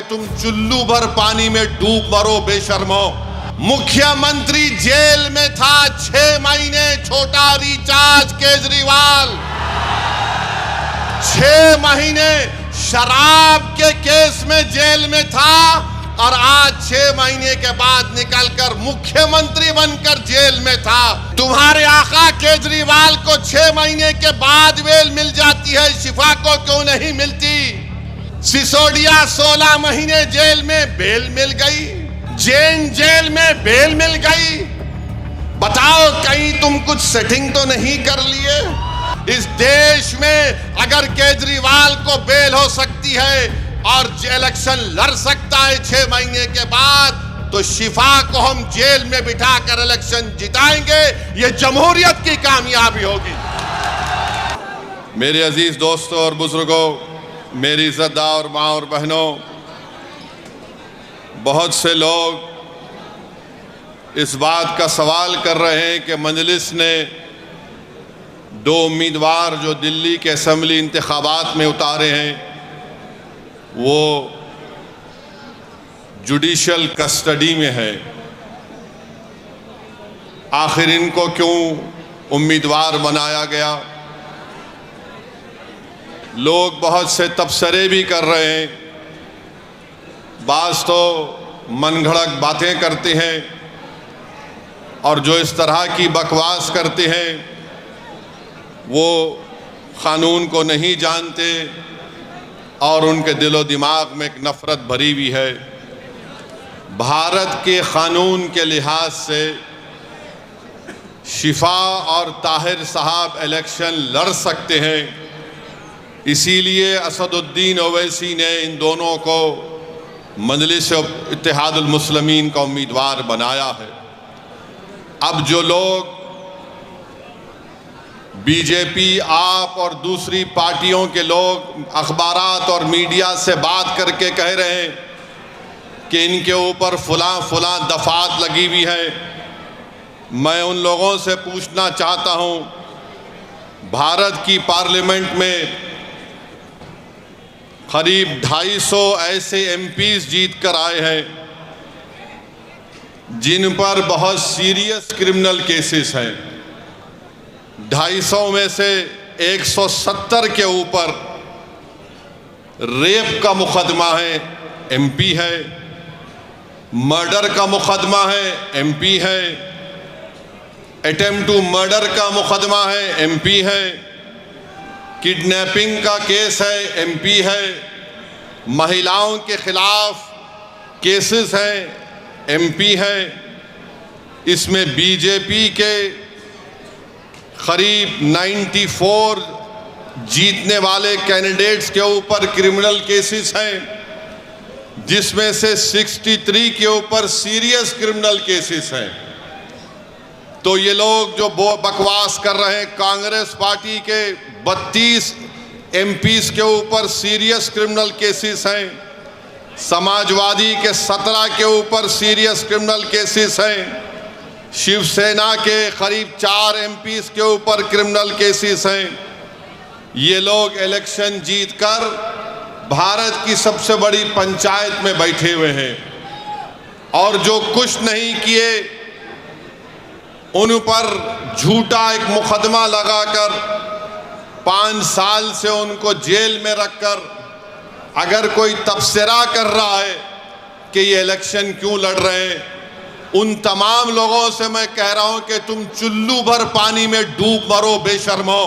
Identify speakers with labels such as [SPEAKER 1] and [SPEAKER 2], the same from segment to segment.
[SPEAKER 1] तुम चुल्लू भर पानी में डूब मरो बेशर्मो। मुख्यमंत्री जेल में था 6 महीने, छोटा रिचार्ज केजरीवाल 6 महीने शराब के केस में जेल में था और आज 6 महीने के बाद निकलकर मुख्यमंत्री बनकर जेल में था। तुम्हारे आका केजरीवाल को 6 महीने के बाद बेल मिल जाती है, शिफा को क्यों नहीं मिलती? सिसोदिया 16 महीने जेल में बेल मिल गई, जैन जेल में बेल मिल गई। बताओ कहीं तुम कुछ सेटिंग तो नहीं कर लिए? इस देश में अगर केजरीवाल को बेल हो सकती है और इलेक्शन लड़ सकता है 6 महीने के बाद, तो शिफा को हम जेल में बिठाकर इलेक्शन जिताएंगे। ये जमहूरियत की कामयाबी होगी। मेरे अजीज दोस्तों और बुजुर्गों, मेरी इज्जतदार माँ और बहनों, बहुत से लोग इस बात का सवाल कर रहे हैं कि मजलिस ने 2 उम्मीदवार जो दिल्ली के असेंबली इंतखाबात में उतारे हैं वो जुडिशल कस्टडी में है, आखिर इनको क्यों उम्मीदवार बनाया गया? लोग बहुत से तबसरे भी कर रहे हैं, बाज़ तो मनगढ़ंत बातें करते हैं और जो इस तरह की बकवास करते हैं वो कानून को नहीं जानते और उनके दिलो दिमाग में एक नफ़रत भरी हुई है। भारत के कानून के लिहाज से शिफा और ताहिर साहब इलेक्शन लड़ सकते हैं, इसीलिए असदुद्दीन ओवैसी ने इन दोनों को मजलिस इत्तेहादुल मुस्लिमीन का उम्मीदवार बनाया है। अब जो लोग बीजेपी, आप और दूसरी पार्टियों के लोग अखबारात और मीडिया से बात करके कह रहे हैं कि इनके ऊपर फलां दफात लगी हुई है, मैं उन लोगों से पूछना चाहता हूं, भारत की पार्लियामेंट में करीब 250 ऐसे एमपीज जीत कर आए हैं जिन पर बहुत सीरियस क्रिमिनल केसेस हैं। 250 में से 170 के ऊपर रेप का मुकदमा है, एमपी है, मर्डर का मुकदमा है, एमपी है, अटेम्प्ट टू मर्डर का मुकदमा है, एमपी है, किडनैपिंग का केस है, एमपी है, महिलाओं के खिलाफ केसेस हैं, एमपी है। इसमें बीजेपी के करीब 94 जीतने वाले कैंडिडेट्स के ऊपर क्रिमिनल केसेस हैं, जिसमें से 63 के ऊपर सीरियस क्रिमिनल केसेस हैं। तो ये लोग जो बकवास कर रहे हैं, कांग्रेस पार्टी के 32 एमपीज के ऊपर सीरियस क्रिमिनल केसेस हैं, समाजवादी के 17 के ऊपर सीरियस क्रिमिनल केसेस हैं, शिवसेना के करीब 4 एमपीज के ऊपर क्रिमिनल केसेस हैं। ये लोग इलेक्शन जीतकर भारत की सबसे बड़ी पंचायत में बैठे हुए हैं और जो कुछ नहीं किए उन पर झूठा एक मुकदमा लगाकर 5 साल से उनको जेल में रखकर अगर कोई तबसरा कर रहा है कि ये इलेक्शन क्यों लड़ रहे हैं, उन तमाम लोगों से मैं कह रहा हूं कि तुम चुल्लू भर पानी में डूब मरो बेशर्मो।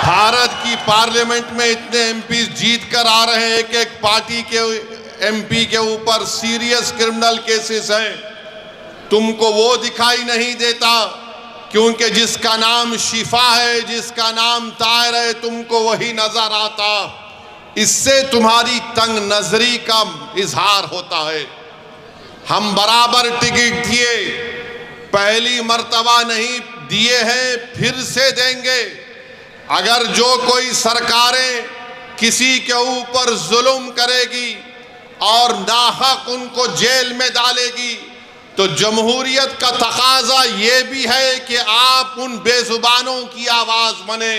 [SPEAKER 1] भारत की पार्लियामेंट में इतने एमपी जीत कर आ रहे हैं कि एक पार्टी के एमपी के ऊपर सीरियस क्रिमिनल केसेस हैं, तुमको वो दिखाई नहीं देता क्योंकि जिसका नाम शिफा है, जिसका नाम ताहिर है, तुमको वही नजर आता। इससे तुम्हारी तंग नजरी का इजहार होता है। हम बराबर टिकट दिए, पहली मर्तबा नहीं दिए हैं, फिर से देंगे। अगर जो कोई सरकारें किसी के ऊपर जुल्म करेगी और नाहक उनको जेल में डालेगी, तो जमहूरियत का तकाजा ये भी है कि आप उन बेजुबानों की आवाज बने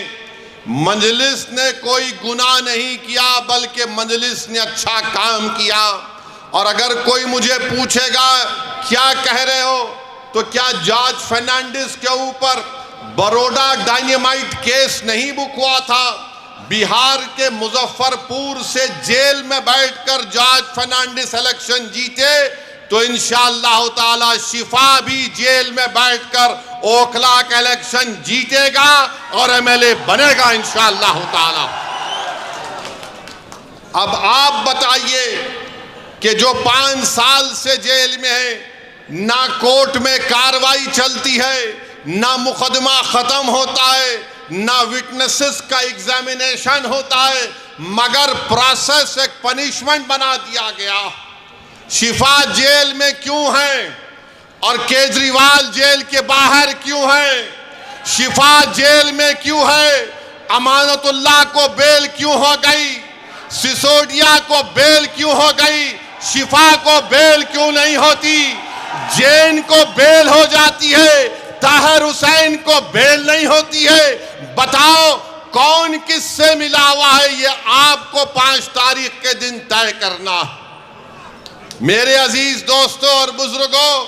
[SPEAKER 1] मजलिस ने कोई गुनाह नहीं किया, बल्कि मजलिस ने अच्छा काम किया। और अगर कोई मुझे पूछेगा क्या कह रहे हो, तो क्या जॉर्ज फर्नांडिस के ऊपर बड़ौदा डायनेमाइट केस नहीं बुक हुआ था? बिहार के मुजफ्फरपुर से जेल में बैठकर जॉर्ज फर्नांडिस इलेक्शन जीते, तो इंशाअल्लाह ताला शिफा भी जेल में बैठकर ओखला का इलेक्शन जीतेगा और एमएलए बनेगा इंशाअल्लाह ताला। अब आप बताइए कि जो 5 साल से जेल में है, ना कोर्ट में कार्रवाई चलती है, ना मुकदमा खत्म होता है, ना विटनेसेस का एग्जामिनेशन होता है, मगर प्रोसेस एक पनिशमेंट बना दिया गया। शिफा जेल में क्यों है और केजरीवाल जेल के बाहर क्यों है? शिफा जेल में क्यों है? अमानतुल्लाह को बेल क्यों हो गई? सिसोदिया को बेल क्यों हो गई? शिफा को बेल क्यों नहीं होती? जैन को बेल हो जाती है, ताहिर हुसैन को बेल नहीं होती है। बताओ कौन किससे मिला हुआ है, ये आपको 5 तारीख के दिन तय करना। मेरे अजीज दोस्तों और बुजुर्गों,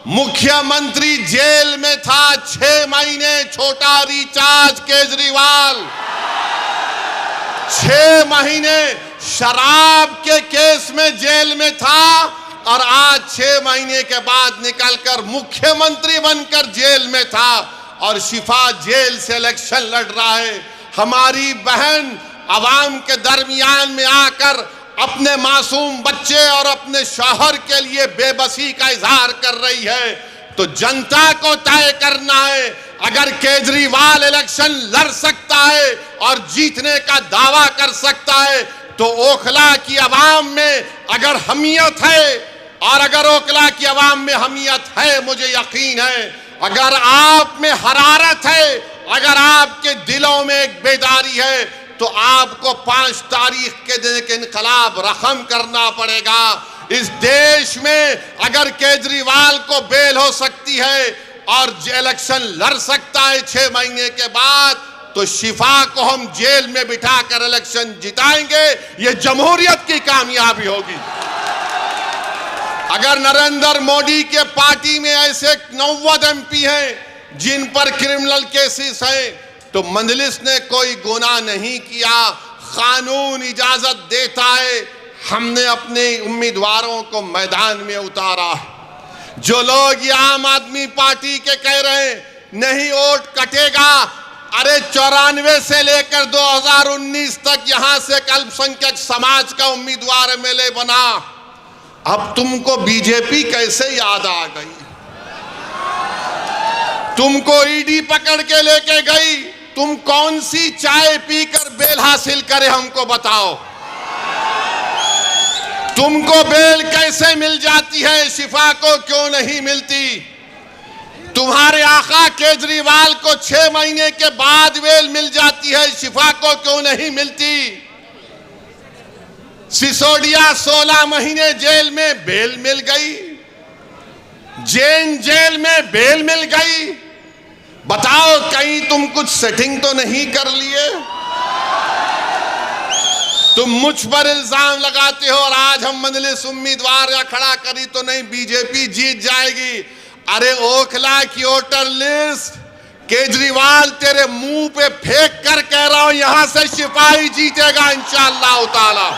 [SPEAKER 1] मुख्यमंत्री जेल में था 6 महीने, छोटा रिचार्ज केजरीवाल 6 महीने शराब के केस में जेल में था, और आज 6 महीने के बाद निकलकर मुख्यमंत्री बनकर जेल में था, और शिफा जेल से इलेक्शन लड़ रहा है। हमारी बहन अवाम के दरमियान में आकर अपने मासूम बच्चे और अपने शौहर के लिए बेबसी का इजहार कर रही है। तो जनता को तय करना है, अगर केजरीवाल इलेक्शन लड़ सकता है और जीतने का दावा कर सकता है, तो ओखला की आवाम में अगर हमीयत है, और अगर ओखला की आवाम में हमीयत है, मुझे यकीन है, अगर आप में हरारत है, अगर आपके दिलों में एक बेदारी है, तो आपको 5 तारीख के दिन के इनकलाब रकम करना पड़ेगा। इस देश में अगर केजरीवाल को बेल हो सकती है और इलेक्शन लड़ सकता है 6 महीने के बाद, तो शिफा को हम जेल में बिठाकर इलेक्शन जिताएंगे। ये जमहूरियत की कामयाबी होगी। अगर नरेंद्र मोदी के पार्टी में ऐसे 90 MP हैं जिन पर क्रिमिनल केसेस हैं, तो मजलिस ने कोई गुनाह नहीं किया, कानून इजाजत देता है। हमने अपने उम्मीदवारों को मैदान में उतारा। जो लोग ये आम आदमी पार्टी के कह रहे हैं नहीं वोट कटेगा, अरे 94 से लेकर 2019 तक यहां से अल्पसंख्यक समाज का उम्मीदवार एमएलए बना। अब तुमको बीजेपी कैसे याद आ गई? तुमको ईडी पकड़ के लेके गई, तुम कौन सी चाय पीकर बेल हासिल करे हमको बताओ। तुमको बेल कैसे मिल जाती है, शिफा को क्यों नहीं मिलती? तुम्हारे आका केजरीवाल को 6 महीने के बाद बेल मिल जाती है, शिफा को क्यों नहीं मिलती? सिसोदिया 16 महीने जेल में बेल मिल गई, जैन जेल में बेल मिल गई। बताओ कहीं तुम कुछ सेटिंग तो नहीं कर लिए? तुम मुझ पर इल्जाम लगाते हो और आज हम मजलिस उम्मीदवार या खड़ा करी तो नहीं बीजेपी जीत जाएगी। अरे ओखला की वोटर लिस्ट केजरीवाल तेरे मुंह पे फेंक कर कह रहा हूं, यहां से सिपाही जीतेगा इंशाअल्लाह ताला।